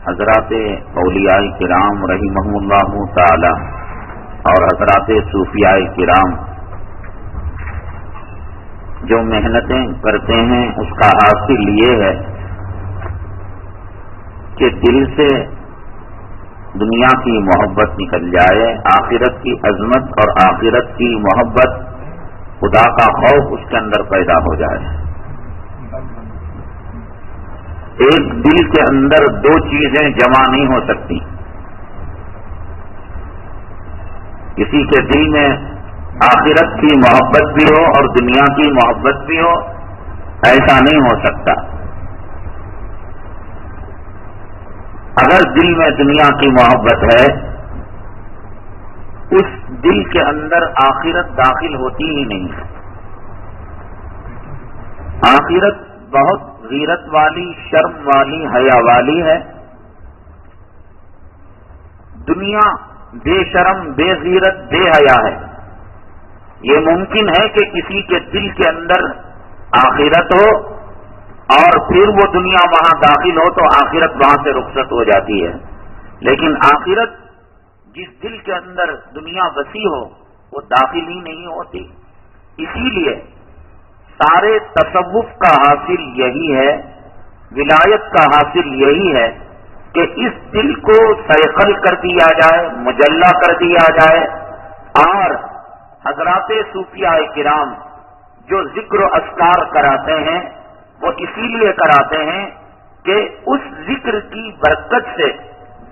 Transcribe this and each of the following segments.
حضرات اولیاء کرام رحمہم اللہ تعالی اور حضرات صوفیاء کرام جو محنتیں کرتے ہیں اس کا حاصل یہ ہے کہ دل سے دنیا کی محبت نکل جائے، آخرت کی عظمت اور آخرت کی محبت، خدا کا خوف اس کے اندر پیدا ہو جائے۔ ایک دل کے اندر دو چیزیں جمع نہیں ہو سکتی۔ کسی کے دل میں آخرت کی محبت بھی ہو اور دنیا کی محبت بھی ہو، ایسا نہیں ہو سکتا۔ اگر دل میں دنیا کی محبت ہے، اس دل کے اندر آخرت داخل ہوتی ہی نہیں۔ آخرت بہت غیرت والی، شرم والی، حیا والی ہے۔ دنیا بے شرم، بے غیرت، بے حیا ہے۔ یہ ممکن ہے کہ کسی کے دل کے اندر آخرت ہو اور پھر وہ دنیا وہاں داخل ہو تو آخرت وہاں سے رخصت ہو جاتی ہے، لیکن آخرت جس دل کے اندر دنیا بسی ہو وہ داخل ہی نہیں ہوتی۔ اسی لیے سارے تصوف کا حاصل یہی ہے، ولایت کا حاصل یہی ہے کہ اس دل کو سیقل کر دیا جائے، مجلہ کر دیا جائے، اور حضرات صوفیاء کرام جو ذکر و اذکار کراتے ہیں وہ اسی لیے کراتے ہیں کہ اس ذکر کی برکت سے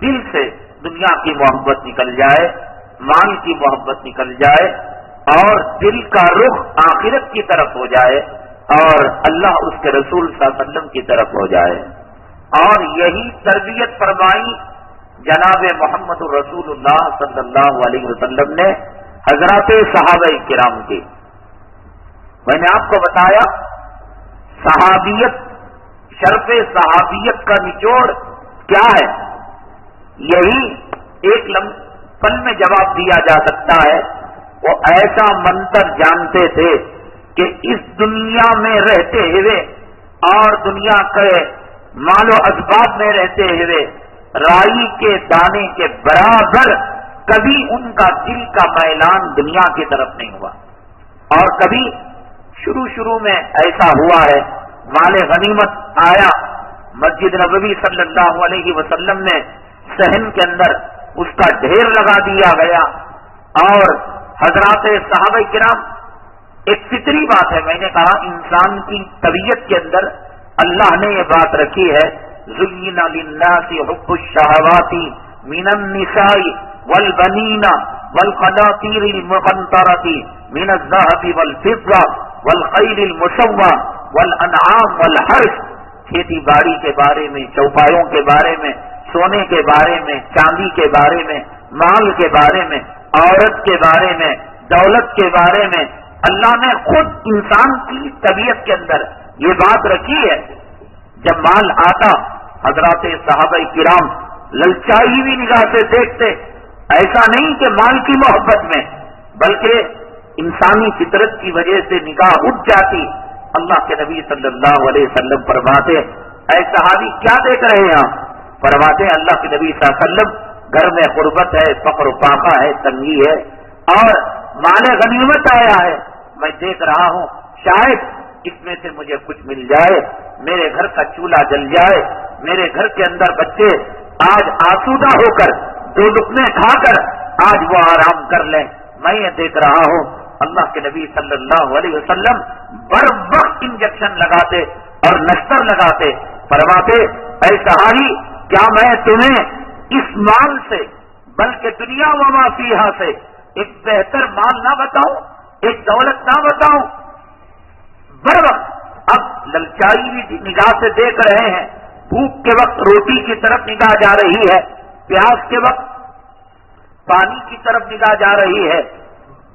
دل سے دنیا کی محبت نکل جائے، مال کی محبت نکل جائے اور دل کا رخ آخرت کی طرف ہو جائے اور اللہ اس کے رسول صلی اللہ علیہ وسلم کی طرف ہو جائے۔ اور یہی تربیت فرمائی جناب محمد رسول اللہ صلی اللہ علیہ وسلم نے حضرات صحابہ کرام کی۔ میں نے آپ کو بتایا صحابیت، شرف صحابیت کا نچوڑ کیا ہے، یہی ایک پل میں جواب دیا جا سکتا ہے۔ وہ ایسا منتر جانتے تھے کہ اس دنیا میں رہتے ہوئے اور دنیا کے مال و اسباب میں رہتے ہوئے رائی کے دانے کے برابر کبھی ان کا دل کا میلان دنیا کی طرف نہیں ہوا۔ اور کبھی شروع میں ایسا ہوا ہے، مال غنیمت آیا، مسجد نبوی صلی اللہ علیہ وسلم نے صحن کے اندر اس کا ڈھیر لگا دیا گیا، اور حضرات صحابہ کرام، ایک فطری بات ہے، میں نے کہا انسان کی طبیعت کے اندر اللہ نے یہ بات رکھی ہے، زُيِّنَ لِلنَّاسِ حُبُّ الشَّهَوَاتِ مِنَ النِّسَاءِ وَالْبَنِينَ وَالْقَنَاطِيرِ الْمُقَنطَرَةِ مِنَ الذَّهَبِ وَالْفِضَّةِ وَالْخَيْلِ الْمُسَوَّمَةِ وَالْأَنْعَامِ وَالْحَرْثِ، کھیتی باڑی کے بارے میں، چوپایوں کے بارے میں، سونے کے بارے میں، چاندی کے بارے میں، مال کے بارے میں، عورت کے بارے میں، دولت کے بارے میں، اللہ نے خود انسان کی طبیعت کے اندر یہ بات رکھی ہے۔ جب مال آتا حضرات صحابہ کرام للچائی ہوئی نگاہ سے دیکھتے، ایسا نہیں کہ مال کی محبت میں، بلکہ انسانی فطرت کی وجہ سے نگاہ اٹھ جاتی۔ اللہ کے نبی صلی اللہ علیہ وسلم فرماتے، اے صحابی کیا دیکھ رہے ہیں آپ؟ فرماتے اللہ کے نبی صلی اللہ علیہ وسلم، گھر میں غربت ہے، فقر و فاقہ ہے، تنگی ہے، اور مال غنیمت آیا ہے، میں دیکھ رہا ہوں شاید اس میں سے مجھے کچھ مل جائے، میرے گھر کا چولہا جل جائے، میرے گھر کے اندر بچے آج آسودہ ہو کر دو لقمے کھا کر آج وہ آرام کر لیں، میں یہ دیکھ رہا ہوں۔ اللہ کے نبی صلی اللہ علیہ وسلم بر وقت انجیکشن لگاتے اور نشتر لگاتے، فرماتے اے صحابی کیا میں تمہیں اس مال سے بلکہ دنیا و ما فیہا سے ایک بہتر مال نہ بتاؤں، ایک دولت نہ بتاؤں؟ بر وقت اب للچائی بھی نگاہ سے دیکھ رہے ہیں، بھوک کے وقت روٹی کی طرف نگاہ جا رہی ہے، پیاس کے وقت پانی کی طرف نگاہ جا رہی ہے،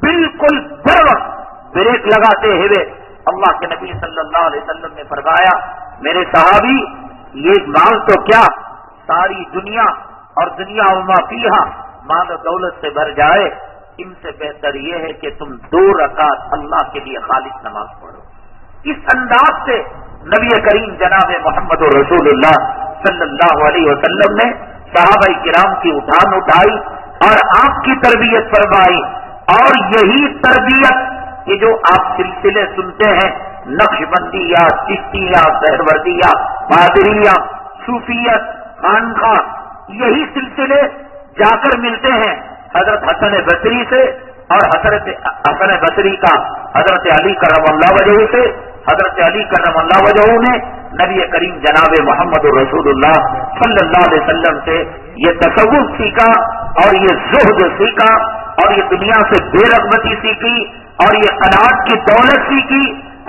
بالکل بر وقت بریک لگاتے ہوئے اللہ کے نبی صلی اللہ علیہ وسلم نے فرمایا میرے صحابی یہ مال تو کیا ساری دنیا اور دنیا وما فیہا مال و دولت سے بھر جائے، ان سے بہتر یہ ہے کہ تم 2 رکعت اللہ کے لیے خالص نماز پڑھو. اس انداز سے نبی کریم جناب محمد رسول اللہ صلی اللہ علیہ وسلم نے صحابہ کرام کی اٹھان اٹھائی اور آپ کی تربیت فرمائی. اور یہی تربیت یہ جو آپ سلسلے سنتے ہیں نقش بندیہ، چشتیہ، سہروردیہ، قادریہ، صوفیت، خانقاہ، یہی سلسلے جا کر ملتے ہیں حضرت حسن بصری سے اور حضرت حسن بصری کا حضرت علی کرم اللہ وجہہ سے. حضرت علی کرم اللہ وجہہ نے نبی کریم جناب محمد رسول اللہ صلی اللہ علیہ وسلم سے یہ تصوف سیکھا اور یہ زہد سیکھا اور یہ دنیا سے بے رغبتی سیکھی اور یہ قناعت کی دولت سیکھی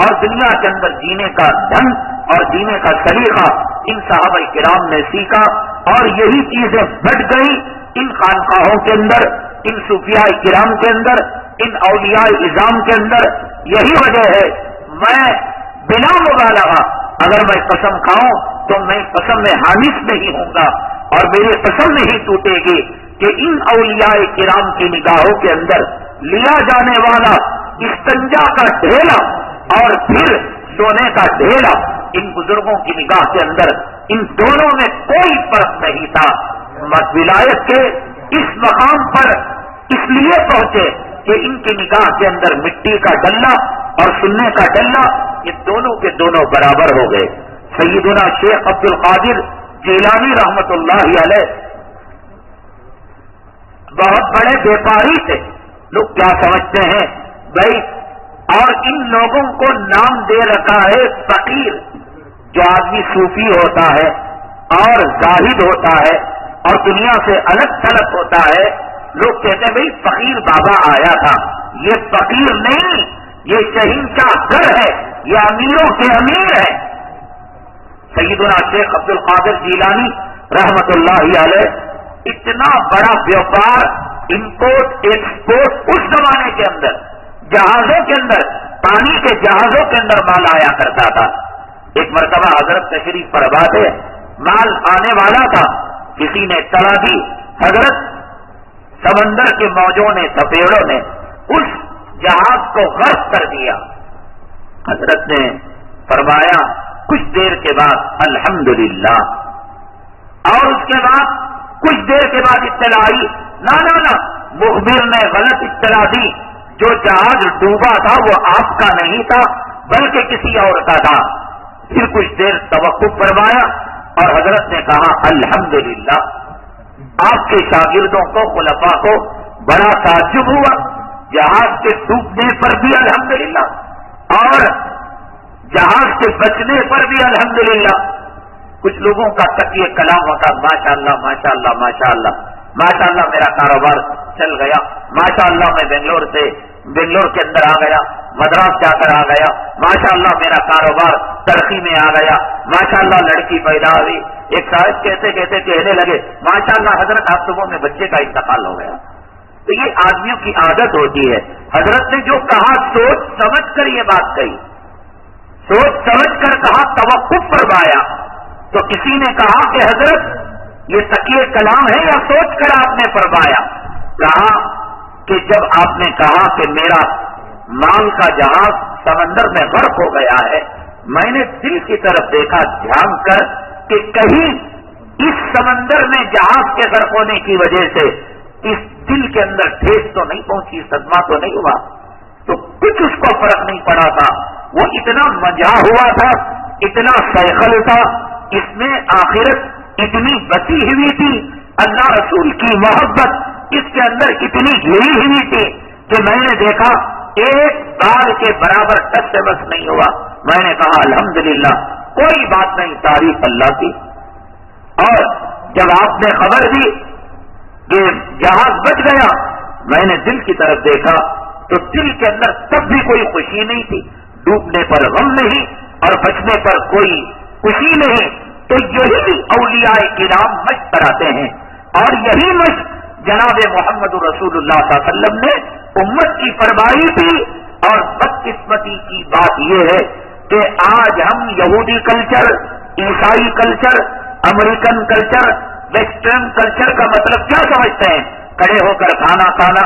اور دنیا کے اندر جینے کا ڈھنگ اور جینے کا سلیقہ ان صحابہ کرام نے سیکھا. اور یہی چیزیں بٹ گئی ان خانقاہوں کے اندر، ان صوفیاء کرام کے اندر، ان اولیاء اعظام کے اندر. یہی وجہ ہے میں بلا مبالغہ اگر میں قسم کھاؤں تو میں قسم میں حانف نہیں ہوں گا اور میری قسم نہیں ٹوٹے گی کہ ان اولیاء کرام کی نگاہوں کے اندر لیا جانے والا استنجا کا ڈھیلا اور پھر سونے کا ڈھیلا ان بزرگوں کی نگاہ کے اندر ان دونوں میں کوئی فرق نہیں تھا. ولایت کے اس مقام پر اس لیے پہنچے کہ ان کی نگاہ کے اندر مٹی کا ڈلہ اور سننے کا ڈلہ یہ دونوں کے دونوں برابر ہو گئے. سیدنا شیخ عبد القادر جیلانی رحمت اللہ علیہ بہت بڑے بیپاری تھے. لوگ کیا سمجھتے ہیں بھائی، اور ان لوگوں کو نام دے رکھا ہے فقیر. جو آدمی صوفی ہوتا ہے اور زاہد ہوتا ہے اور دنیا سے الگ تھلگ ہوتا ہے، لوگ کہتے ہیں بھائی فقیر بابا آیا تھا. یہ فقیر نہیں، یہ شہنشاہ گھر ہے، یہ امیروں کے امیر ہے. سیدنا شیخ عبد القادر جیلانی رحمت اللہ علیہ اتنا بڑا بیوپار، امپورٹ ایکسپورٹ اس زمانے کے اندر جہازوں کے اندر، پانی کے جہازوں کے اندر مال آیا کرتا تھا. ایک مرتبہ حضرت تشریف فرما تھے، مال آنے والا تھا، کسی نے اطلاع دی، حضرت سمندر کے موجوں نے، سپیڑوں نے اس جہاز کو غرق کر دیا. حضرت نے فرمایا کچھ دیر کے بعد الحمدللہ، اور اس کے بعد کچھ دیر کے بعد اطلاع آئی نہ مخبر نے غلط اطلاع دی، جو جہاز ڈوبا تھا وہ آپ کا نہیں تھا بلکہ کسی اور کا تھا. پھر کچھ دیر توقف فرمایا اور حضرت نے کہا الحمدللہ. آپ کے شاگردوں کو، خلفاء کو بڑا تعجب ہوا، جہاز کے ڈوبنے پر بھی الحمدللہ اور جہاز کے بچنے پر بھی الحمدللہ. کچھ لوگوں کا تقیہ کلام ہوتا، ماشاءاللہ ماشاءاللہ ماشاءاللہ ماشاءاللہ میرا کاروبار چل گیا، ماشاءاللہ میں بنگلور کے اندر آ گیا، مدراس جا کر آ گیا، ماشاءاللہ میرا کاروبار ترقی میں آ گیا، ماشاءاللہ لڑکی پیدا ہوئی. ایک صاحب کہتے کہنے لگے ماشاءاللہ حضرت آپ صبح میں بچے کا انتقال ہو گیا. تو یہ آدمیوں کی عادت ہوتی ہے. حضرت نے جو کہا سوچ سمجھ کر یہ بات کہی، سوچ سمجھ کر کہا، توقف فرمایا. تو کسی نے کہا کہ حضرت یہ تقیہ کلام ہے یا سوچ کر آپ نے فرمایا؟ کہا کہ جب آپ نے کہا کہ میرا مال کا جہاز سمندر میں غرق ہو گیا ہے، میں نے دل کی طرف دیکھا دھیان کر کہ کہیں اس سمندر میں جہاز کے غرق ہونے کی وجہ سے اس دل کے اندر ٹھیس تو نہیں پہنچی، صدمہ تو نہیں ہوا. تو کچھ اس کو فرق نہیں پڑا تھا. وہ اتنا مزاح ہوا تھا، اتنا سیخل تھا، اس میں آخرت اتنی بسی ہوئی تھی، اللہ رسول کی محبت اس کے اندر اتنی گھری ہوئی تھی کہ میں نے دیکھا ایک بال کے برابر ٹچ سے بس نہیں ہوا. میں نے کہا الحمدللہ، کوئی بات نہیں، تعریف اللہ کی. اور جب آپ نے خبر دی کہ جہاز بچ گیا، میں نے دل کی طرف دیکھا تو دل کے اندر تب بھی کوئی خوشی نہیں تھی. ڈوبنے پر غم نہیں اور بچنے پر کوئی خوشی نہیں. تو یہی اولیاء کرام مشق کراتے ہیں، اور یہی مشق جناب محمد رسول اللہ صلی اللہ علیہ وسلم نے امت کی فرمائی تھی. اور بدقسمتی کی بات یہ ہے کہ آج ہم یہودی کلچر، عیسائی culture, American culture, western culture کا مطلب کیا سمجھتے ہیں؟ کھڑے ہو کر کھانا کھانا،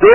2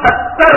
70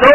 2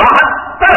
72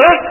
1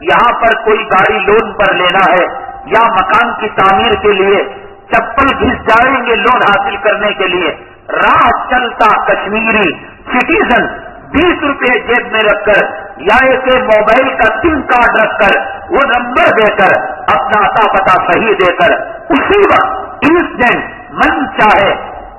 یہاں پر کوئی گاڑی لون پر لینا ہے یا مکان کی تعمیر کے لیے چپل گھس جائیں گے لون حاصل کرنے کے لیے، راہ چلتا کشمیری سٹیزن 20 روپے جیب میں رکھ کر یا ایک موبائل کا سم کارڈ رکھ کر وہ نمبر دے کر اپنا اتا پتا صحیح دے کر اسی وقت انسٹنٹ من چاہے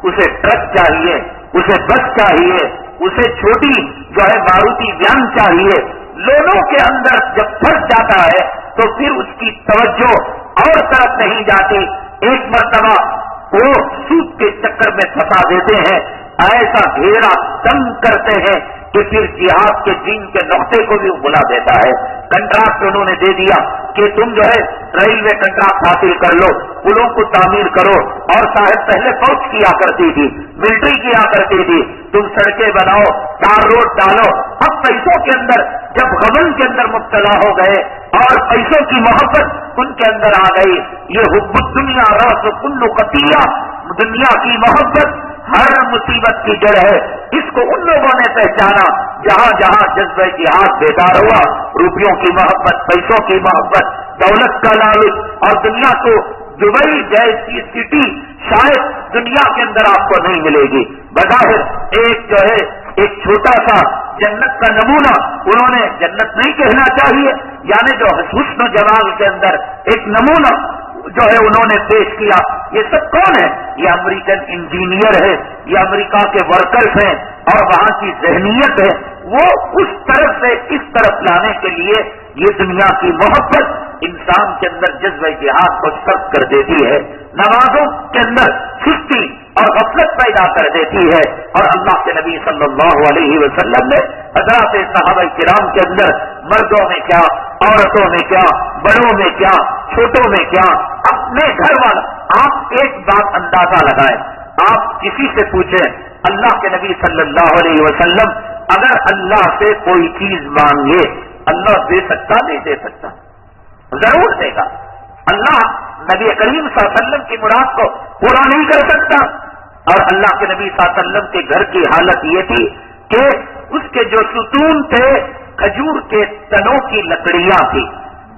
اسے ٹرک چاہیے، اسے بس چاہیے، اسے چھوٹی جو ہے ماروتی وین چاہیے، لونوں کے اندر جب پھنس جاتا ہے تو پھر اس کی توجہ اور طرف نہیں جاتی، ایک مرتبہ وہ سود کے چکر میں پھنسا دیتے ہیں، ایسا گھیرا تنگ کرتے ہیں کہ پھر جہاد کے دین کے نقطے کو بھی بلا دیتا ہے۔ کنٹراکٹ انہوں نے دے دیا کہ تم جو ہے ریلوے کنٹراکٹ حاصل کر لو، پلوں کو تعمیر کرو، اور صاحب پہلے فوج کیا کرتی تھی، ملٹری کیا کرتی تھی، تم سڑکیں بناؤ، تار روڈ ڈالو۔ اب پیسوں کے اندر جب غبن کے اندر مبتلا ہو گئے اور پیسوں کی محبت ان کے اندر آ گئی، یہ حب الدنیا رأس کل خطیہ، دنیا کی محبت ہر مصیبت کی جڑ ہے۔ اس کو ان لوگوں نے پہچانا جہاں جہاں جذبہ جہاد بیدار ہوا، روپیوں کی محبت، پیسوں کی محبت، دولت کا لالچ، اور دنیا کو دبئی جیسی سٹی شاید دنیا کے اندر آپ کو نہیں ملے گی۔ بظاہر ایک جو ہے ایک چھوٹا سا جنت کا نمونہ، انہوں نے جنت نہیں کہنا چاہیے، یعنی جو حسن و جمال کے اندر ایک نمونہ جو ہے انہوں نے پیش کیا۔ یہ سب کون ہے؟ یہ امریکن انجینئر ہے، یہ امریکہ کے ورکرز ہیں، اور وہاں کی ذہنیت ہے وہ اس طرف سے اس طرف لانے کے لیے یہ دنیا کی محبت انسان کے اندر جذبہ جہاد کو سخت کر دیتی ہے، نمازوں کے اندر سستی اور غفلت پیدا کر دیتی ہے۔ اور اللہ کے نبی صلی اللہ علیہ وسلم نے حضرات صحابہ کرام کے اندر مردوں میں کیا، عورتوں میں کیا، بڑوں میں کیا، چھوٹوں میں کیا، اپنے گھر والا، آپ ایک بات اندازہ لگائیں، آپ کسی سے پوچھیں اللہ کے نبی صلی اللہ علیہ وسلم اگر اللہ سے کوئی چیز مانگے اللہ دے سکتا نہیں دے سکتا؟ ضرور دے گا۔ اللہ نبی کریم صلی اللہ علیہ وسلم کی مراد کو پورا نہیں کر سکتا؟ اور اللہ کے نبی صلی اللہ علیہ وسلم کے گھر کی حالت یہ تھی کہ اس کے جو ستون تھے کھجور کے تنوں کی لکڑیاں تھی،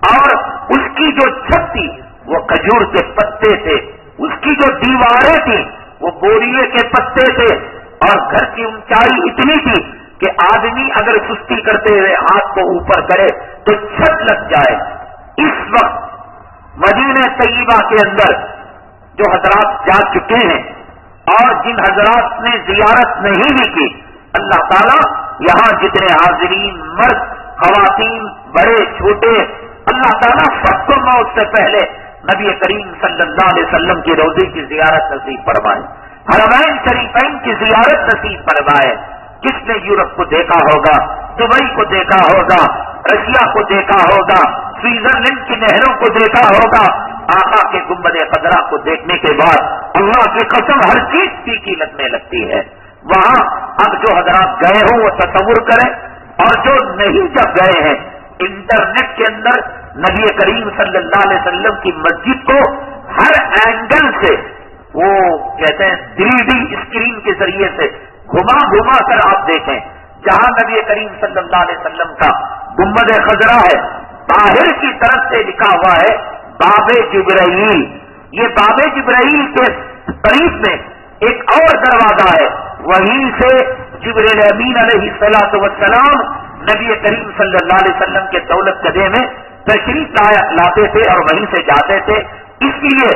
اور اس کی جو چھت تھی وہ کھجور کے پتے تھے، اس کی جو دیواریں تھی وہ بوریے کے پتے تھے، اور گھر کی اونچائی اتنی تھی کہ آدمی اگر سستی کرتے ہوئے ہاتھ کو اوپر کرے تو چھت لگ جائے۔ اس وقت مدینہ طیبہ کے اندر جو حضرات جا چکے ہیں اور جن حضرات نے زیارت نہیں بھی کی، اللہ تعالیٰ یہاں جتنے حاضرین مرد خواتین بڑے چھوٹے، اللہ تعالیٰ سب کو موت سے پہلے نبی کریم صلی اللہ علیہ وسلم کی روضے کی زیارت نصیب فرمائے، حرمین شریفین کی زیارت نصیب فرمائے۔ کس نے یورپ کو دیکھا ہوگا، دبئی کو دیکھا ہوگا، رشیا کو دیکھا ہوگا، سوئٹزرلینڈ کی نہروں کو دیکھا ہوگا، آقا کے گنبد خضرا کو دیکھنے کے بعد اللہ کی قسم ہر چیز پھیکی لگنے لگتی ہے۔ وہاں اب جو حضرات گئے ہوں وہ تصور کریں، اور جو نہیں جب گئے ہیں انٹرنیٹ کے اندر نبی کریم صلی اللہ علیہ وسلم کی مسجد کو ہر اینگل سے وہ کہتے ہیں 3D اسکرین کے ذریعے سے گھما گھما کر آپ دیکھیں، جہاں نبی کریم صلی اللہ علیہ وسلم کا گنبد خضرا ہے، باہر کی طرف سے لکھا ہوا ہے باب جبرائیل۔ یہ باب جبرائیل کے قریب میں ایک اور دروازہ ہے، وہیں سے جبرائیل امین علیہ السلام نبی کریم صلی اللہ علیہ وسلم کے دولت قدے میں تشریف لاتے تھے اور وہیں سے جاتے تھے۔ اس لیے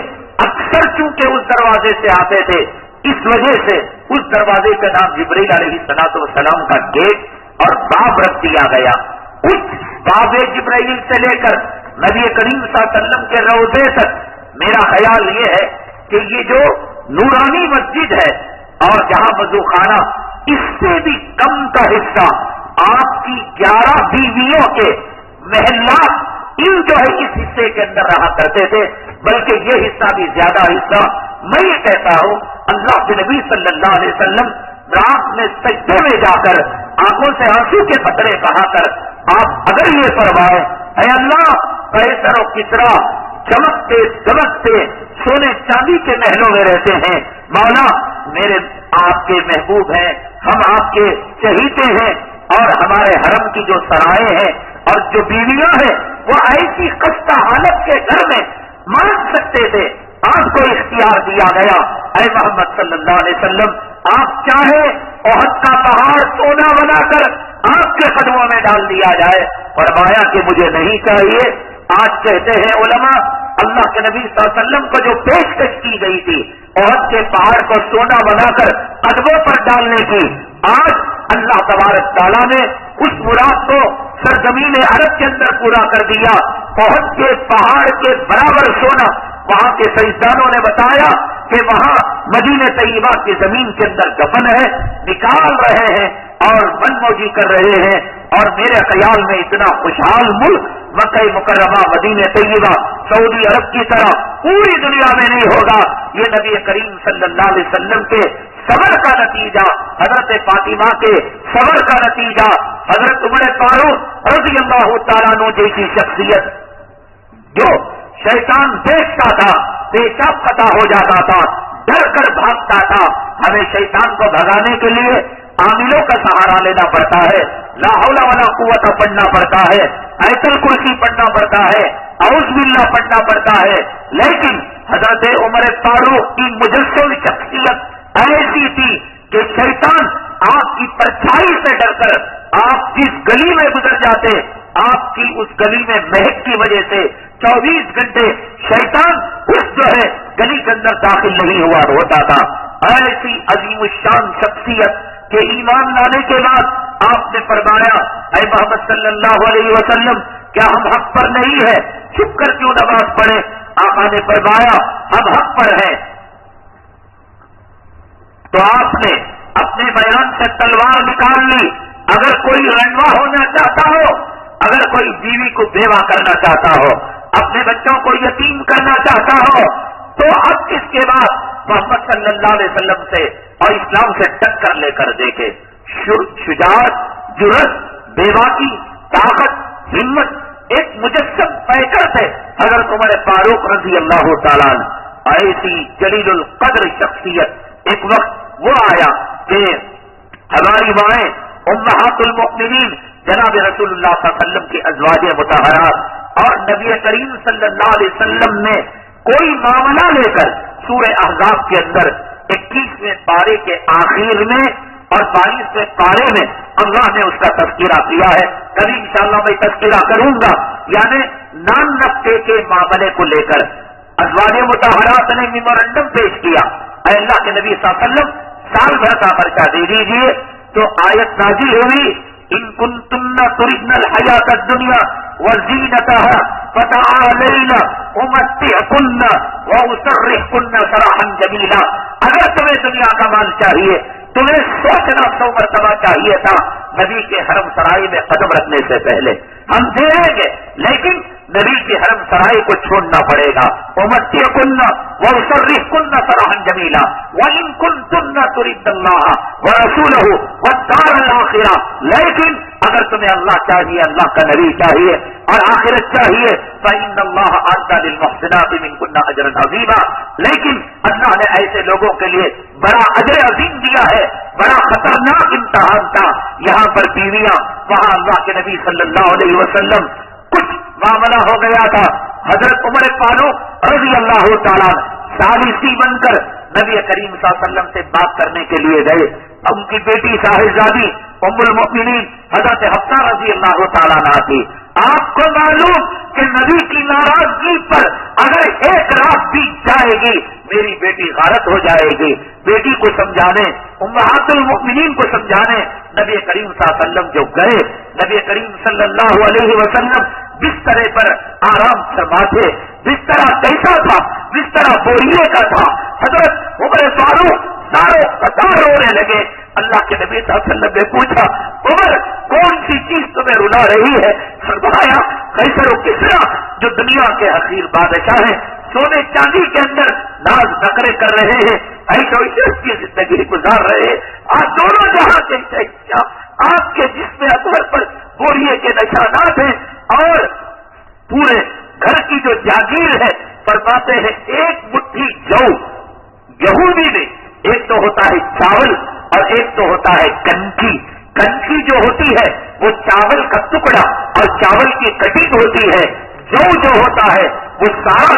اکثر چونکہ اس دروازے سے آتے تھے، اس وجہ سے اس دروازے کا نام جبرائیل علیہ السلام کا گیٹ اور باب رکھ دیا گیا۔ اس باب جبرائیل سے لے کر نبی کریم صلی اللہ علیہ وسلم کے روضے تک میرا خیال یہ ہے کہ یہ جو نورانی مسجد ہے اور جہاں وضو خانہ، اس سے بھی کم کا حصہ آپ کی 11 بیویوں کے محلات ان جو ہے اس حصے کے اندر رہا کرتے تھے، بلکہ یہ حصہ بھی زیادہ حصہ میں یہ کہتا ہوں اللہ کے نبی صلی اللہ علیہ وسلم رات میں سجدے میں جا کر آنکھوں سے آنسو کے قطرے بہا کر آپ اگر یہ فرمائے اے اللہ قیصر و کسریٰ چمکتے دمکتے سونے چاندی کے محلوں میں رہتے ہیں، مولا میرے آپ کے محبوب ہیں، ہم آپ کے چہیتے ہیں، اور ہمارے حرم کی جو سرائے ہیں اور جو بیویاں ہیں وہ ایسی خستہ حالت کے گھر میں مان سکتے تھے. آپ کو اختیار دیا گیا اے محمد صلی اللہ علیہ وسلم, آپ چاہے احد کا پہاڑ سونا بنا کر آپ کے قدموں میں ڈال دیا جائے. فرمایا کہ مجھے نہیں چاہیے. آج کہتے ہیں علماء, اللہ کے نبی صلی اللہ علیہ وسلم کو جو پیشکش کی گئی تھی احد کے پہاڑ کو سونا بنا کر قدموں پر ڈالنے کی, آج اللہ تبارک تعالیٰ نے اس مراد کو سرزمین عرب کے اندر پورا کر دیا. احد کے پہاڑ کے برابر سونا وہاں کے سائنسدانوں نے بتایا کہ وہاں مدینہ طیبہ کی زمین کے اندر دفن ہے, نکال رہے ہیں اور من موجی کر رہے ہیں. اور میرے خیال میں اتنا خوشحال ملک مکہ مکرمہ مدینہ طیبہ سعودی عرب کی طرح پوری دنیا میں نہیں ہوگا. یہ نبی کریم صلی اللہ علیہ وسلم کے صبر کا نتیجہ, حضرت فاطمہ کے صبر کا نتیجہ, حضرت عمر فاروق رضی اللہ تعالیٰ عنہ جیسی شخصیت جو شیطان دیکھتا تھا پیشاب خطا ہو جاتا تھا, ڈر کر بھاگتا تھا. ہمیں شیطان کو بھگانے کے لیے عاملوں کا سہارا لینا پڑتا ہے, لا حول ولا قوت پڑھنا پڑتا ہے, آیت الکرسی پڑھنا پڑتا ہے, اعوذ باللہ پڑھنا پڑتا ہے. لیکن حضرت عمر فاروق کی مجسم شخصیت ایسی تھی کہ شیطان آپ کی پرچھائی سے ڈر کر آپ جس گلی میں گزر جاتے, آپ کی اس گلی میں مہک کی وجہ سے 24 گھنٹے شیطان اس جو ہے گلی کے اندر داخل نہیں ہوا ہوتا تھا. ایسی عظیم الشان شخصیت کے ایمان لانے کے بعد آپ نے فرمایا اے محمد صلی اللہ علیہ وسلم, کیا ہم حق پر نہیں ہے, چھپ کر کیوں نماز پڑھیں؟ آقا نے فرمایا ہم حق پر ہیں. تو آپ نے اپنے بیان سے تلوار نکال لی. اگر کوئی رنڈوا ہونا چاہتا ہو, اگر کوئی بیوی کو بیوہ کرنا چاہتا ہو, اپنے بچوں کو یتیم کرنا چاہتا ہو, تو اب اس کے بعد محمد صلی اللہ علیہ وسلم سے اور اسلام سے ٹکر لے کر دیکھے. شجاعت, جرأت, بیواقی, طاقت, ہمت, ایک مجسم پیکر تھے حضرت عمر فاروق رضی اللہ تعالیٰ عنہ. ایسی جلیل القدر شخصیت. ایک وقت وہ آیا کہ ہماری مائیں امہات المؤمنین جناب رسول اللہ صلی اللہ علیہ وسلم کی ازواج مطہرات اور نبی کریم صلی اللہ علیہ وسلم نے کوئی معاملہ لے کر سورہ احزاب کے اندر 21ویں پارے کے آخر میں اور 22ویں پارے میں اللہ نے اس کا تذکرہ کیا ہے. کبھی انشاءاللہ میں تذکرہ کروں گا. یعنی نان نقطے کے معاملے کو لے کر ازواج مطہرات نے میمورنڈم پیش کیا, اے اللہ کے نبی صلی اللہ علیہ وسلم سال بھر کا خرچہ دے دیجیے. تو آیت نازل ہوئی ان کنتن تردن الحیات الدنیا وزینتها فتعالین امتعکن واسرحکن سراحا جمیلا. اگر تمہیں دنیا کا مال چاہیے, تمہیں سوچنا 100 مرتبہ چاہیے تھا نبی کے حرم سرائی میں قدم رکھنے سے پہلے. ہم دیں گے لیکن نبی کے حرم سرائی کو چھوڑنا پڑے گا. امتعکن واسرحکن سراحا جمیلا وان کنتن تردن اللہ ورسولہ والدار الاخرہ. لیکن اگر تمہیں اللہ چاہیے, اللہ کا نبی چاہیے اور آخرت چاہیے, فإن اللہ اعد للمحسنات منکن اجرا عظیما. لیکن اللہ نے ایسے لوگوں کے لیے بڑا اجر عظیم دیا ہے. بڑا خطرناک امتحان تھا. یہاں پر بیویاں, وہاں اللہ کے نبی صلی اللہ علیہ وسلم کچھ معاملہ ہو گیا تھا. حضرت عمر فاروق رضی اللہ تعالیٰ ثالثی بن کر نبی کریم صلی اللہ علیہ وسلم سے بات کرنے کے لیے گئے. ان کی بیٹی صاحبزادی ام المؤمنین حضرت حفصہ رضی اللہ تعالیٰ عنہ تھی. آپ کو معلوم کہ نبی کی ناراضگی پر اگر ایک رات بھی جائے گی میری بیٹی غارت ہو جائے گی. بیٹی کو سمجھانے, امہات المؤمنین کو سمجھانے نبی کریم صلی اللہ علیہ وسلم جو گئے, نبی کریم صلی اللہ علیہ وسلم بستر پر آرام فرماتے. بستر کیسا تھا؟ بستر بوریے کا تھا. حضرت عمر فاروق داروں قطار رونے لگے. اللہ کے نبی صلی اللہ علیہ وسلم نے پوچھا عمر کون سی چیز تمہیں رلا رہی ہے؟ فرمایا قیصر و کسریٰ جو دنیا کے حقیر بادشاہ ہیں, سونے چاندی کے اندر ناز نخرے کر رہے ہیں, عیش و عشرت کی زندگی گزار رہے ہیں. آج دونوں جہاں کے شہنشاہ آپ کے جسم اکبر پر بوریے کے نشانات ہیں اور پورے گھر کی جو جاگیر ہے. فرماتے ہیں ایک مٹھی جو یہودی میں ایک تو ہوتا ہے چاول اور ایک تو ہوتا ہے کنکی. کنکی جو ہوتی ہے وہ چاول کا ٹکڑا اور چاول کی کٹنگ ہوتی ہے.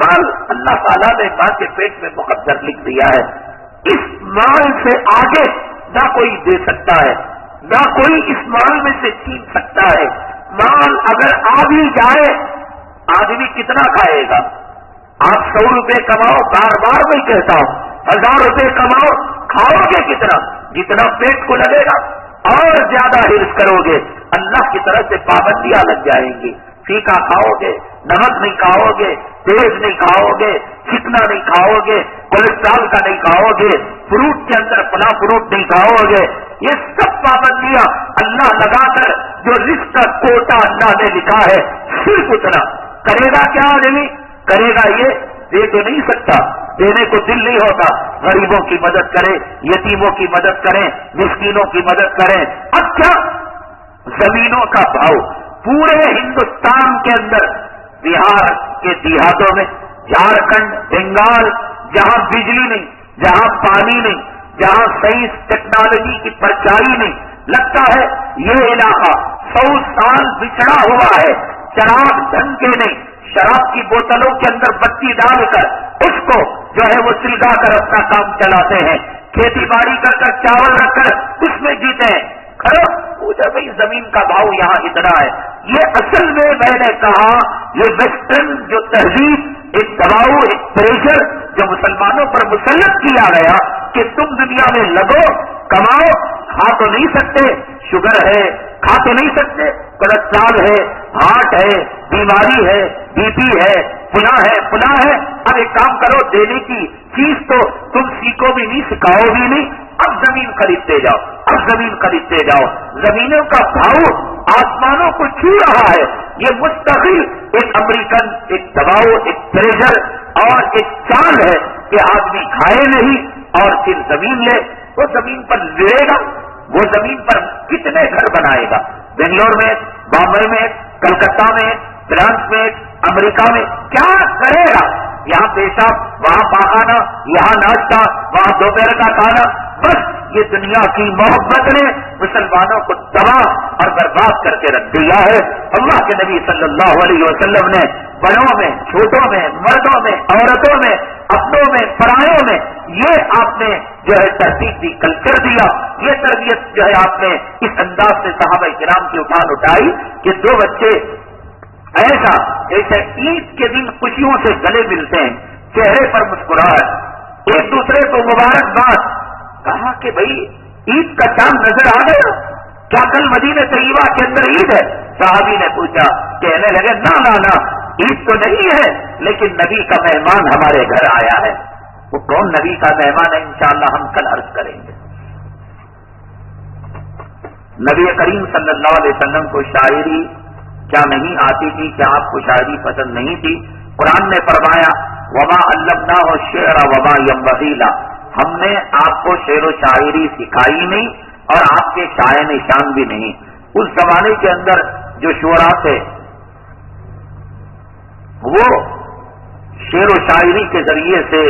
مال اللہ تعالیٰ نے ماں کے پیٹ میں مقدر لکھ دیا ہے. اس مال سے آگے نہ کوئی دے سکتا ہے، نہ کوئی اس مال میں سے چھین سکتا ہے. مال اگر آ بھی جائے آدمی کتنا کھائے گا؟ آپ 100 روپے کماؤ، بار بار میں کہتا ہوں 1000 روپے کماؤ، کھاؤ گے کتنا؟ جتنا پیٹ کو لگے گا. اور زیادہ حرص کرو گے اللہ کی طرف سے پابندیاں لگ جائیں گی. پھیکا کھاؤ گے، نمک نہیں کھاؤ گے، تیز نہیں کھاؤ گے، چکنا نہیں کھاؤ گے، کولیسٹرول کا نہیں کھاؤ گے، فروٹ کے اندر فلاں فروٹ نہیں کھاؤ گے. یہ سب پابندیاں اللہ لگا کر جو رزق کا کوٹا اللہ نے لکھا ہے صرف اتنا کرے گا. کیا آدمی کرے گا؟ یہ دے تو نہیں سکتا، دینے کو دل نہیں ہوتا. غریبوں کی مدد کریں، یتیموں کی مدد کریں، مسکینوں کی مدد کریں. اب کیا زمینوں کا بھاؤ پورے ہندوستان کے اندر، بہار کے دیہاتوں میں، جھارکھنڈ، بنگال، جہاں بجلی نہیں، جہاں پانی نہیں، جہاں سائنس ٹیکنالوجی کی پرچائی نہیں، لگتا ہے یہ علاقہ 100 سال بچھڑا ہوا ہے. چراغ ڈھنگ کے نہیں، شراب کی بوتلوں کے اندر بتی ڈال کر اس کو جو ہے وہ سلگا کر اپنا کام چلاتے ہیں. کھیتی باڑی کر چاول رکھ کر اس میں جیتے ہیں. پوچھا بھائی زمین کا بھاؤ یہاں اتنا ہے. یہ اصل میں نے کہا یہ ویسٹرن جو تہذیب، ایک دباؤ، ایک پریشر جو مسلمانوں پر مسلط کیا گیا کہ تم دنیا میں لگو، کماؤ. کھا تو نہیں سکتے، شوگر ہے، کھا تو نہیں سکتے، کولیسٹرول ہے، ہارٹ ہے، بیماری ہے، بی پی ہے، فلاں ہے. اب ایک کام کرو، دینے کی چیز تو تم سیکھو بھی نہیں، سکھاؤ بھی نہیں. اب زمین خریدتے جاؤ، اب زمین خریدتے جاؤ. زمینوں کا بھاؤ آسمانوں کو چھو رہا ہے. یہ مستقل ایک امریکن، ایک دباؤ، ایک پریشر اور ایک چال ہے کہ آدمی کھائے نہیں اور پھر زمین لے. وہ زمین پر لڑے گا، وہ زمین پر کتنے گھر بنائے گا؟ بنگلور میں، بامبے میں، کلکتہ میں، فرانس میں، امریکہ میں کیا کرے گا؟ یہاں پیشاب، وہاں پاخانہ، یہاں ناشتہ، وہاں دوپہر کا کھانا. بس یہ دنیا کی محبت نے مسلمانوں کو تباہ اور برباد کر کے رکھ دیا ہے. اللہ کے نبی صلی اللہ علیہ وسلم نے بڑوں میں، چھوٹوں میں، مردوں میں، عورتوں میں، اپنوں میں، پرایوں میں یہ آپ نے جو ہے ترتیب دی، کلچر دیا. یہ تربیت جو ہے آپ نے اس انداز سے صحابہ کرام کی اٹھائی کہ 2 بچے ایسا جیسے عید کے دن خوشیوں سے گلے ملتے ہیں، چہرے پر مسکراہٹ، ایک دوسرے کو مبارکباد. کہا کہ بھائی عید کا چاند نظر آ گیا، کیا کل مدینہ طیبہ کے اندر عید ہے؟ صحابی نے پوچھا، کہنے لگے نہ عید تو نہیں ہے، لیکن نبی کا مہمان ہمارے گھر آیا ہے. وہ کون نبی کا مہمان ہے انشاءاللہ ہم کل عرض کریں گے. نبی کریم صلی اللہ علیہ وسلم کو شاعری کیا نہیں آتی تھی؟ کیا آپ کو شاعری پسند نہیں تھی؟ قرآن نے فرمایا وما علمناہ الشعر وما ينبغي له، ہم نے آپ کو شعر و شاعری سکھائی نہیں اور آپ کے شاعر نشان بھی نہیں. اس زمانے کے اندر جو شعراء تھے وہ شعر و شاعری کے ذریعے سے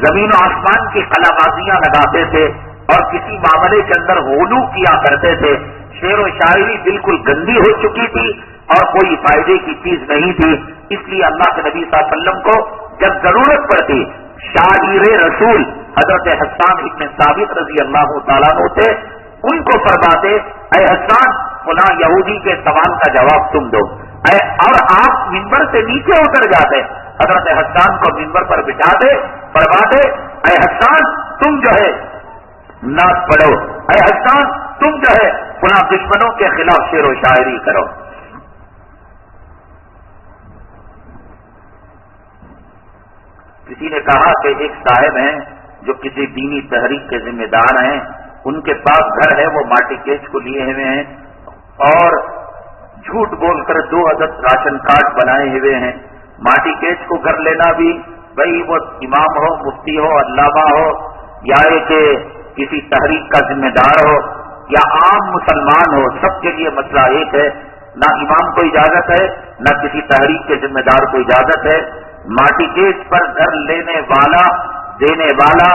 زمین و آسمان کی خلابازیاں لگاتے تھے اور کسی معاملے کے اندر غلو کیا کرتے تھے. شعر و شاعری بالکل گندی ہو چکی تھی اور کوئی فائدے کی چیز نہیں تھی. اس لیے اللہ کے نبی صلی اللہ علیہ وسلم کو جب ضرورت پڑتی، شاعر رسول حضرت حسان ابن ثابت رضی اللہ تعالیٰ عنہ تھے، ان کو فرماتے اے حسان فلاں یہودی کے سوال کا جواب تم دو. اور آپ منبر سے نیچے اتر جاتے، حضرت حسان کو منبر پر بٹھا دے، فرماتے اے حسان تم جو ہے نعت پڑھو، اے حسان تم جو ہے فلاں دشمنوں کے خلاف شعر و شاعری کرو. کسی نے کہا کہ ایک صاحب ہیں جو کسی دینی تحریک کے ذمہ دار ہیں، ان کے پاس گھر ہے، وہ ماٹی کیچ کو لیے ہوئے ہیں اور جھوٹ بول کر 2 عدد راشن کارڈ بنائے ہوئے ہیں. ماٹی کیچ کو گھر لینا بھی بھائی وہ امام ہو، مفتی ہو، علامہ ہو، یا کہ کسی تحریک کا ذمہ دار ہو یا عام مسلمان ہو، سب کے لیے مسئلہ ایک ہے. نہ امام کو اجازت ہے، نہ کسی تحریک کے ذمہ دار کو اجازت ہے. ماٹی کیس پر گھر لینے والا، دینے والا،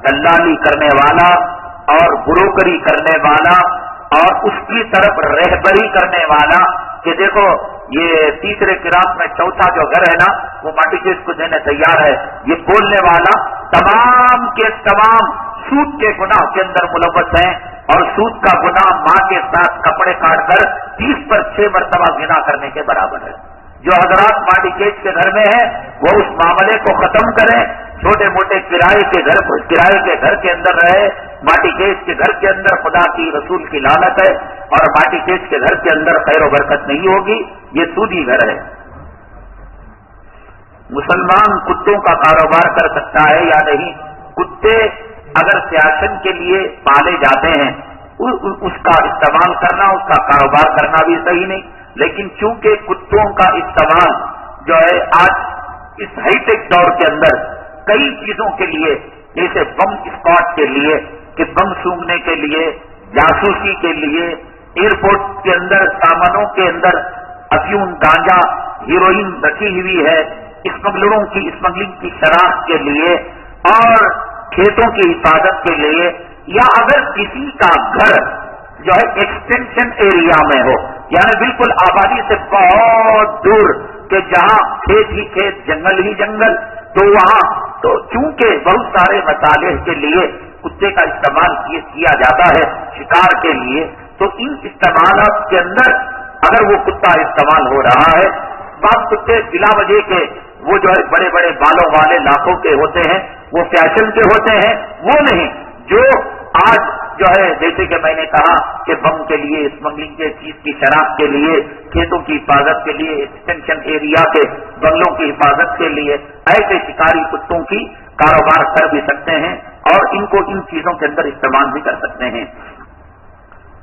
دلالی کرنے والا اور بروکری کرنے والا اور اس کی طرف رہبری کرنے والا کہ دیکھو یہ تیسرے قرات میں چوتھا جو گھر ہے نا وہ ماٹی کے اس کو دینے تیار ہے. یہ بولنے والا تمام کے تمام سود کے گناہ کے اندر ملوث ہیں اور سود کا گناہ ماں کے ساتھ کپڑے کاٹ کر 30 پر 6 مرتبہ زنا کرنے کے برابر ہے. جو حضرات ماٹی کیس کے گھر میں ہیں وہ اس معاملے کو ختم کریں. چھوٹے موٹے کرائے کے گھر کے اندر رہے. ماٹی کیس کے گھر کے اندر خدا کی رسول کی لعنت ہے اور ماٹی کیس کے گھر کے اندر خیر و برکت نہیں ہوگی. یہ سودی گھر ہے. مسلمان کتوں کا کاروبار کر سکتا ہے یا نہیں؟ کتے اگر سیاحت کے لیے پالے جاتے ہیں اس کا استعمال کرنا، اس کا کاروبار کرنا بھی صحیح نہیں. لیکن چونکہ کتوں کا استعمال جو ہے آج اس ہائی ٹیک دور کے اندر کئی چیزوں کے لیے، جیسے بم اسکواڈ کے لیے کہ بم سونگنے کے لیے، جاسوسی کے لیے، ایئرپورٹ کے اندر سامانوں کے اندر افیون، گانجا، ہیروئن رکھی ہوئی ہے، اسمگلروں کی اسمگلنگ کی شناخت کے لیے اور کھیتوں کی حفاظت کے لیے، یا اگر کسی کا گھر جو ہے ایکسٹینشن ایریا میں ہو، یعنی بالکل آبادی سے بہت دور کہ جہاں کھیت ہی کھیت، جنگل ہی جنگل، تو وہاں تو چونکہ بہت سارے مصالح کے لیے کتے کا استعمال کیا جاتا ہے شکار کے لیے، تو ان استعمالات کے اندر اگر وہ کتا استعمال ہو رہا ہے، بعض کتے بلا وجہ کے وہ جو ہے بڑے بڑے بالوں والے لاکھوں کے ہوتے ہیں، وہ فیشن کے ہوتے ہیں، وہ نہیں جو آج جو ہے جیسے کہ میں نے کہا کہ بم کے لیے، اسمگلنگ کے چیز کی شناخت کے لیے، کھیتوں کی حفاظت کے لیے، ایکسٹینشن ایریا کے بنگلوں کی حفاظت کے لیے ایسے شکاری کتوں کی کاروبار کر بھی سکتے ہیں اور ان کو ان چیزوں کے اندر استعمال بھی کر سکتے ہیں.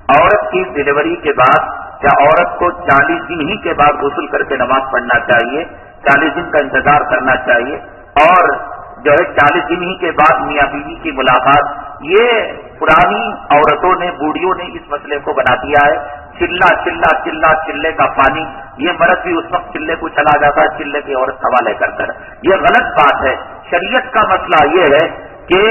عورت کی ڈلیوری کے بعد کیا عورت کو 40 دن ہی کے بعد غسل کر کے نماز پڑھنا چاہیے؟ 40 دن کا انتظار کرنا چاہیے اور جو ہے 40 دن ہی کے بعد میاں بیوی کی ملاقات؟ یہ پرانی عورتوں نے، بوڑھیوں نے اس مسئلے کو بنا دیا ہے. چلہ چلہ چلہ چلے کا پانی، یہ مرد بھی اس وقت چلے کو چلا جاتا ہے چلے کی عورت حوالے کر کر. یہ غلط بات ہے. شریعت کا مسئلہ یہ ہے کہ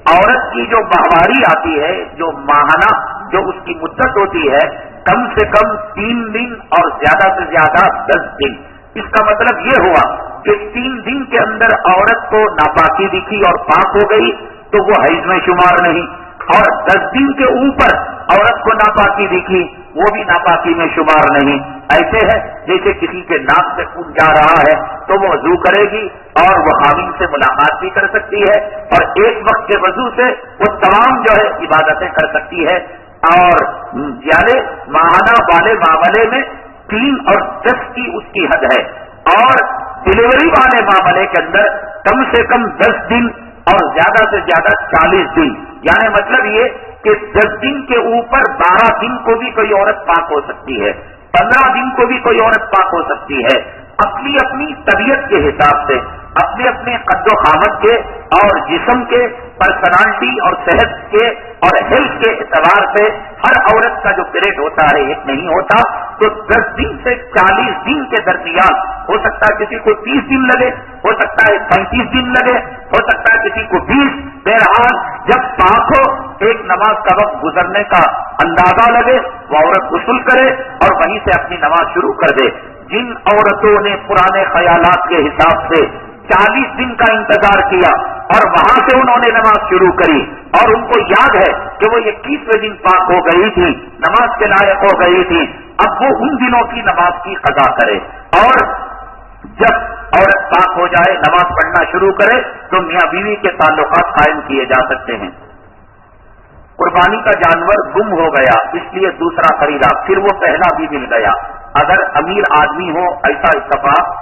عورت کی جو ماہواری آتی ہے، جو ماہانہ جو اس کی مدت ہوتی ہے، کم سے کم 3 دن اور زیادہ سے زیادہ 10 دن. اس کا مطلب یہ ہوا کہ 3 دن کے اندر عورت کو ناپاکی دکھی اور پاک ہو گئی تو وہ حیض میں شمار نہیں، اور 10 دن کے اوپر عورت کو ناپاکی دکھی وہ بھی ناپاکی میں شمار نہیں. ایسے ہے جیسے کسی کے ناک سے خون جا رہا ہے تو وہ وضو کرے گی اور وہ خاوند سے ملاقات بھی کر سکتی ہے اور ایک وقت کے وضو سے وہ تمام جو ہے عبادتیں کر سکتی ہے. اور یعنی ماہانہ والے معاملے میں 3 اور 10 کی اس کی حد ہے، اور ڈلیوری والے معاملے کے اندر کم سے کم 10 دن اور زیادہ سے زیادہ 40 دن. یعنی مطلب یہ کہ 10 دن کے اوپر 12 دن کو بھی کوئی عورت پاک ہو سکتی ہے، 15 دن کو بھی کوئی عورت پاک ہو سکتی ہے. اپنی اپنی طبیعت کے حساب سے، اپنے اپنے قد و قامت کے اور جسم کے، پرسنالٹی اور صحت کے اور ہیلتھ کے اعتبار سے ہر عورت کا جو پیریڈ ہوتا ہے ایک نہیں ہوتا. تو 10 دن سے 40 دن کے درمیان ہو سکتا ہے کسی کو 30 دن لگے، ہو سکتا ہے 35 دن لگے، ہو سکتا ہے کسی کو 20. بہرحال جب پاک ہو، ایک نماز کا وقت گزرنے کا اندازہ لگے، وہ عورت غسل کرے اور وہیں سے اپنی نماز شروع کر دے. جن عورتوں نے پرانے خیالات کے حساب سے 40 دن کا انتظار کیا اور وہاں سے انہوں نے نماز شروع کری اور ان کو یاد ہے کہ وہ 21ویں دن پاک ہو گئی تھی، نماز کے لائق ہو گئی تھی، اب وہ ان دنوں کی نماز کی قضا کرے. اور جب عورت پاک ہو جائے، نماز پڑھنا شروع کرے تو میاں بیوی کے تعلقات قائم کیے جا سکتے ہیں. قربانی کا جانور گم ہو گیا، اس لیے دوسرا خریدا، پھر وہ پہلا بھی مل گیا. اگر امیر آدمی ہو ایسا اتفاق،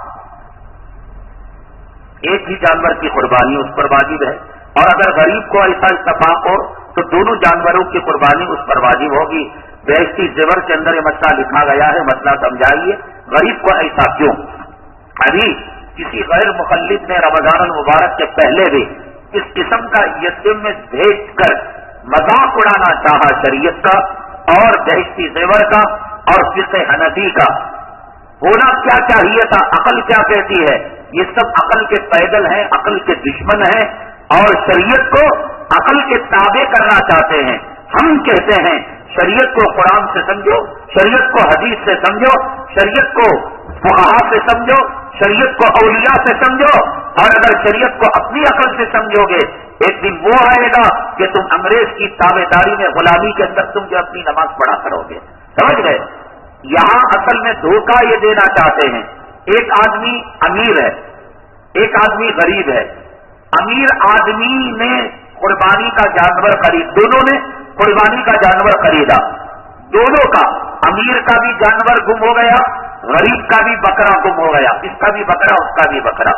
ایک ہی جانور کی قربانی اس پر واجب ہے، اور اگر غریب کو ایسا اتفاق ہو تو دونوں جانوروں کی قربانی اس پر واجب ہوگی. بہشتی زیور کے اندر یہ مسئلہ لکھا گیا ہے، مسئلہ سمجھائیے غریب کو ایسا کیوں. ابھی کسی غیر مخلد نے رمضان المبارک کے پہلے بھی اس قسم کا یتیم میں بھیج کر مذاق اڑانا چاہا شریعت کا اور بہشتی زیور کا اور فقہ حنفی کا. ہونا کیا چاہیے تھا، عقل کیا کہتی ہے؟ یہ سب عقل کے پیدل ہیں، عقل کے دشمن ہیں اور شریعت کو عقل کے تابع کرنا چاہتے ہیں. ہم کہتے ہیں شریعت کو قرآن سے سمجھو، شریعت کو حدیث سے سمجھو، شریعت کو فقہا سے سمجھو، شریعت کو اولیاء سے سمجھو، اور اگر شریعت کو اپنی عقل سے سمجھو گے ایک دن وہ آئے گا کہ تم انگریز کی تابع داری میں غلامی کے اندر تم جو اپنی نماز پڑھا کرو گے. سمجھ گئے؟ یہاں اصل میں دھوکہ یہ دینا چاہتے ہیں. ایک آدمی امیر ہے، ایک آدمی غریب ہے. امیر آدمی نے قربانی کا جانور خرید، دونوں نے قربانی کا جانور خریدا، دونوں کا، امیر کا بھی جانور گم ہو گیا، غریب کا بھی بکرا گم ہو گیا، اس کا بھی بکرا اس کا بھی بکرا.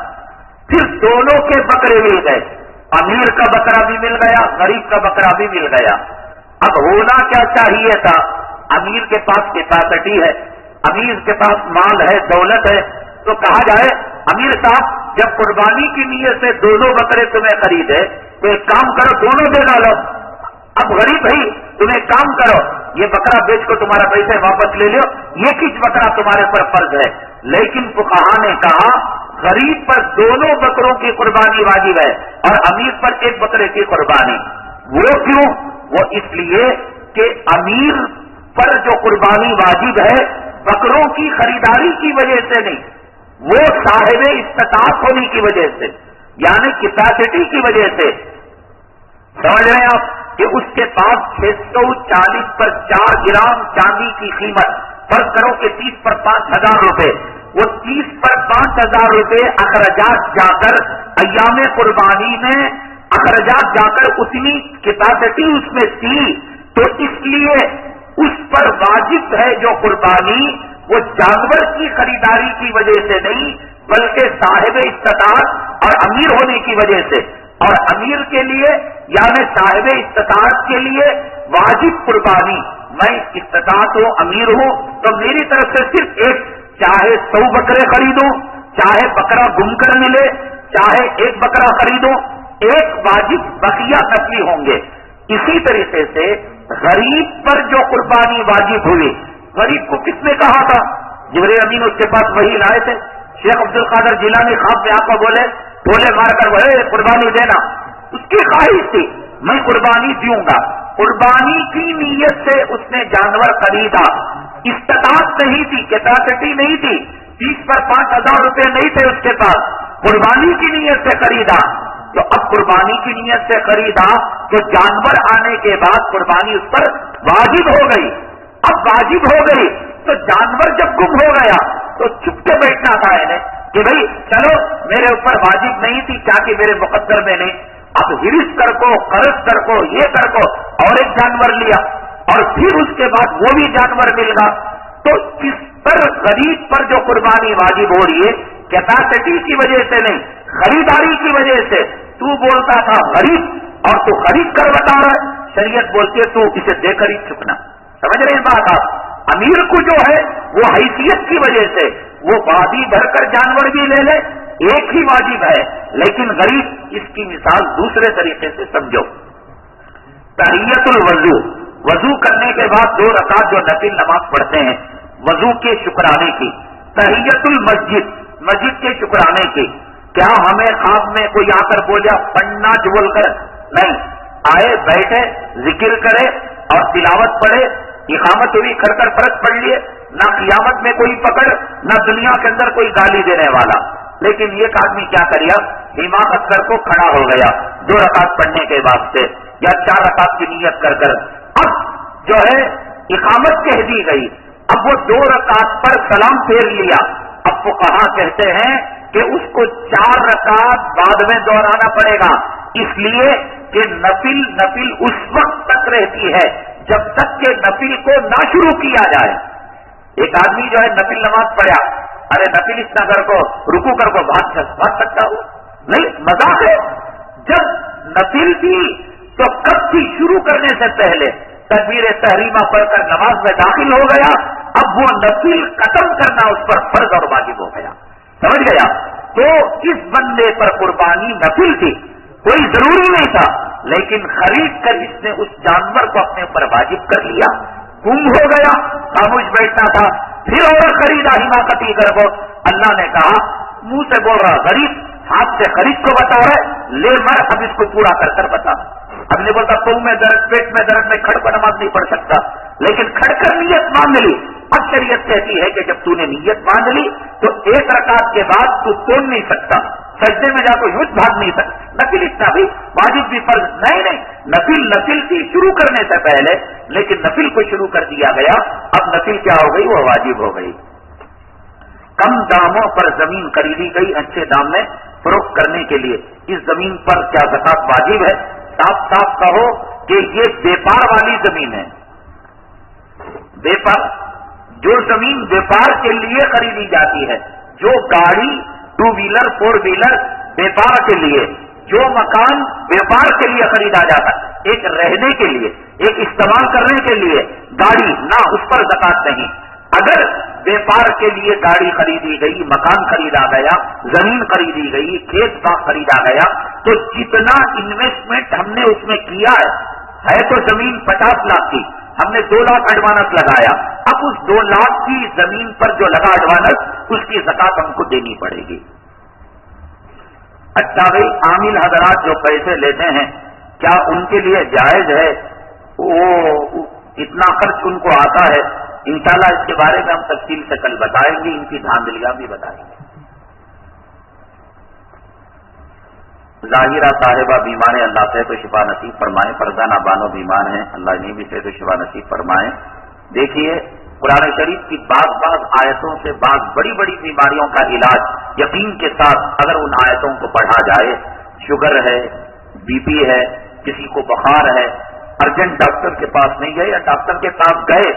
پھر دونوں کے بکرے مل گئے، امیر کا بکرا بھی مل گیا، غریب کا بکرا بھی مل گیا. اب ہونا کیا چاہیے تھا؟ امیر کے پاس کیپیسٹی ہے، امیر کے پاس مال ہے، دولت ہے، تو کہا جائے امیر صاحب جب قربانی کی نیت سے دونوں بکرے تمہیں خریدے تو ایک کام کرو، دونوں دے ڈالو. اب غریب بھائی تم ایک کام کرو، یہ بکرا بیچ کو تمہارا پیسے واپس لے لو، یہ کچھ بکرا تمہارے پر فرض ہے. لیکن فقہا نے کہا غریب پر دونوں بکروں کی قربانی واجب ہے اور امیر پر ایک بکرے کی قربانی. وہ کیوں؟ وہ اس لیے کہ امیر پر جو قربانی واجب ہے بکروں کی خریداری کی وجہ سے نہیں، وہ صاحب استطاعت ہونے کی وجہ سے، یعنی کیپیسٹی کی وجہ سے. سمجھ رہے ہیں آپ کہ اس کے پاس 640 پر 4 گرام چاندی کی قیمت، فرض کرو کہ 30 پر 5,000 روپے، وہ 30 پر 5,000 روپے اخراجات جا کر ایام قربانی میں اخراجات جا کر اتنی کیپیسٹی اس میں تھی، تو اس لیے اس پر واجب ہے جو قربانی وہ جانور کی خریداری کی وجہ سے نہیں بلکہ صاحب استطاعت اور امیر ہونے کی وجہ سے. اور امیر کے لیے یعنی صاحب استطاعت کے لیے واجب قربانی، میں استطاعت ہوں، امیر ہوں، تو میری طرف سے صرف ایک، چاہے 100 بکرے خریدوں، چاہے بکرا گم کر ملے، چاہے ایک بکرا خریدوں، ایک واجب، بقیہ نفلی ہوں گے. اسی طریقے سے غریب پر جو قربانی واجب ہوئی، غریب کو کس نے کہا تھا؟ جبرائیل امین اس کے پاس وہی لائے تھے. شیخ عبد القادر جیلانی خواب میں آپ کو بولے، ٹولے مار کر بولے قربانی دینا. اس کی خواہش تھی میں قربانی دوں گا، قربانی کی نیت سے اس نے جانور خریدا، استطاعت نہیں تھی، کیپیسٹی نہیں تھی، 30 پر 5,000 روپے نہیں تھے اس کے پاس، قربانی کی نیت سے خریدا. تو اب قربانی کی نیت سے خریدا تو جانور آنے کے بعد قربانی اس پر واجب ہو گئی. اب واجب ہو گئی تو جانور جب گم ہو گیا تو چپ کے بیٹھنا تھا انہیں کہ بھائی چلو میرے اوپر واجب نہیں تھی، چاہے میرے مقدر میں نہیں. اب ہرس کر کو، قرض کر کو، یہ کر کو اور ایک جانور لیا اور پھر اس کے بعد وہ بھی جانور مل گا. تو اس پر غریب پر جو قربانی واجب ہو رہی ہے کیپیسٹی کی وجہ سے نہیں، خریداری کی وجہ سے. تو بولتا تھا غریب اور تو خرید کر بتا رہا ہے، شریعت بولتی ہے تو اسے دے کر ہی چکنا. سمجھ رہے ہیں بات آپ؟ امیر کو جو ہے وہ حیثیت کی وجہ سے وہ وادی بھر کر جانور بھی لے لے، ایک ہی واجب ہے، لیکن غریب اس کی مثال دوسرے طریقے سے سمجھو. تحیت الوضو، وضو کرنے کے بعد 2 رکعت جو نفل نماز پڑھتے ہیں وضو کے شکرانے کی. تحیت المسجد، مسجد کے شکرانے کی. کیا ہمیں خواب میں کوئی آ کر بولیا پڑھنا جو بول کر؟ نہیں، آئے بیٹھے ذکر کرے اور تلاوت پڑھے، اقامت ہوئی کھڑ کر فرض پڑھ لیے، نہ قیامت میں کوئی پکڑ، نہ دنیا کے اندر کوئی گالی دینے والا. لیکن ایک آدمی کیا کریا، حماقت کر کو کھڑا ہو گیا 2 رکعت پڑھنے کے واسطے یا 4 رکعت کی نیت کر کر. اب جو ہے اقامت کہہ دی گئی، اب وہ 2 رکعت پر سلام پھیر لیا. اب وہ کہاں کہتے ہیں کہ اس کو 4 رکعت بعد میں دوہرانا پڑے گا، اس لیے کہ نفل اس وقت تک رہتی ہے جب تک کہ نفل کو نہ شروع کیا جائے. ایک آدمی جو ہے نفل نماز پڑھا، ارے نفل اس نگر کو رکو کر کو بھاگ سکتا ہو؟ نہیں، مذاق ہے. جب نفل تھی تو کب تھی؟ شروع کرنے سے پہلے تکبیر تحریمہ پڑھ کر نماز میں داخل ہو گیا، اب وہ نفل ختم کرنا اس پر فرض اور واجب ہو گیا. سمجھ گیا؟ تو اس بندے پر قربانی نفل تھی، کوئی ضروری نہیں تھا، لیکن خرید کر اس نے اس جانور کو اپنے اوپر واجب کر لیا. گم ہو گیا، خاموش بیٹھنا تھا، پھر اور خریدا حماقتی کر کو. اللہ نے کہا منہ سے بول رہا غریب، ہاتھ سے خرید کو بتا رہا ہے، لے مر اب اس کو پورا کر کر بتا. اب نے بولتا پاؤں میں درد پیٹ میں درد میں کھڑ کر نماز نہیں پڑھ سکتا, لیکن کھڑ کر نیت باندھ لی. اب شریعت کہتی ہے کہ جب تو نے نیت باندھ لی تو ایک رکعت کے بعد تو توڑ نہیں سکتا, سجدے میں جا تو یوں بھاگ نہیں سکتا. نفل اتنا بھی واجب بھی فرض نہیں, نفل تھی شروع کرنے سے پہلے, لیکن نفل کو شروع کر دیا گیا. اب نفل کیا ہو گئی, وہ واجب ہو گئی. کم داموں پر زمین خریدی گئی اچھے دام میں فروخت کرنے کے لیے, اس زمین پر کیا زکات واجب ہے؟ صاف صاف کہو کہ یہ بیپار والی زمین ہے. بیپار, جو زمین بیپار کے لیے خریدی جاتی ہے, جو گاڑی 2 ویلر 4 ویلر بیپار کے لیے, جو مکان بیپار کے لیے خریدا جاتا ہے, ایک رہنے کے لیے, ایک استعمال کرنے کے لیے, گاڑی نہ, اس پر زکات نہیں. اگر بیپار کے لیے گاڑی خریدی گئی, مکان خریدا گیا, زمین خریدی گئی, کھیت باغ خریدا گیا, تو جتنا انویسٹمنٹ ہم نے اس میں کیا ہے تو زمین 50 لاکھ کی, ہم نے 2 لاکھ ایڈوانس لگایا. اب اس 2 لاکھ کی زمین پر جو لگا ایڈوانس, اس کی زکات ہم کو دینی پڑے گی. اچھا بھائی, عامل حضرات جو پیسے لیتے ہیں, کیا ان کے لیے جائز ہے؟ وہ اتنا خرچ ان کو آتا ہے؟ انشاءاللہ اس کے بارے میں ہم تفصیل سے کل بتائیں گے, ان کی دھاندلیاں بھی بتائیں گے. ظاہرہ صاحبہ بیمار ہے, اللہ صحت و شفا نصیب فرمائے. فرزانہ بانو بیمار ہیں, اللہ انہیں بھی صحت و شفا نصیب فرمائے. دیکھیے, قرآن شریف کی بعض آیتوں سے بعض بڑی بڑی بیماریوں کا علاج یقین کے ساتھ اگر ان آیتوں کو پڑھا جائے, شوگر ہے, بی پی ہے, کسی کو بخار ہے, ارجنٹ ڈاکٹر کے پاس نہیں گئے یا ڈاکٹر کے پاس گئے,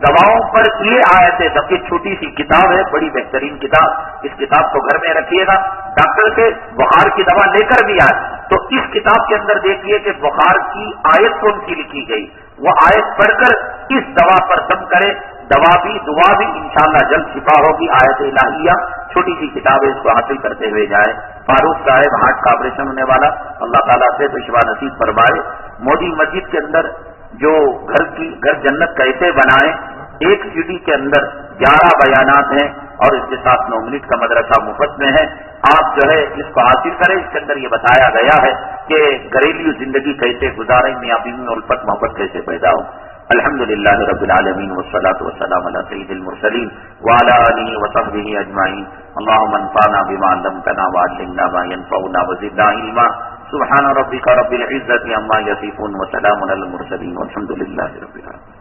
دواؤں پر یہ آیتیں, سب کی چھوٹی سی کتاب ہے, بڑی بہترین کتاب, اس کتاب کو گھر میں رکھیے گا. ڈاکٹر سے بخار کی دوا لے کر بھی آئے تو اس کتاب کے اندر دیکھیے کہ بخار کی آیت کون سی لکھی گئی, وہ آیت پڑھ کر اس دوا پر دم کرے, دوا بھی دعا بھی انشاءاللہ جلد شفا ہوگی. آیت الہیہ چھوٹی سی کتاب ہے, اس کو حاصل کرتے ہوئے جائے. فاروق صاحب ہارٹ کا آپریشن ہونے والا, اللہ تعالیٰ سے تو شفا نصیب فرمائے. مودی مسجد کے اندر جو گھر جنت کیسے بنائیں, ایک CD کے اندر 11 بیانات ہیں اور اس کے ساتھ 9 منٹ کا مدرسہ مفت میں ہے. آپ جو ہے اس کو حاصل کریں. اس کے اندر یہ بتایا گیا ہے کہ گھریلو زندگی کیسے گزاریں, میاں بیوی میں الفت محبت کیسے پیدا ہو. الحمدللہ رب العالمین والصلاة والسلام علی سید المرسلین وعلی آلہ وصحبہ اجمعین. اللہم انفعنا بما علمتنا وعلمنا ما ينفعنا وزدنا علما. سبحان ربک رب العزة عما یصفون وسلام علی المرسلین والحمدللہ رب العالمین.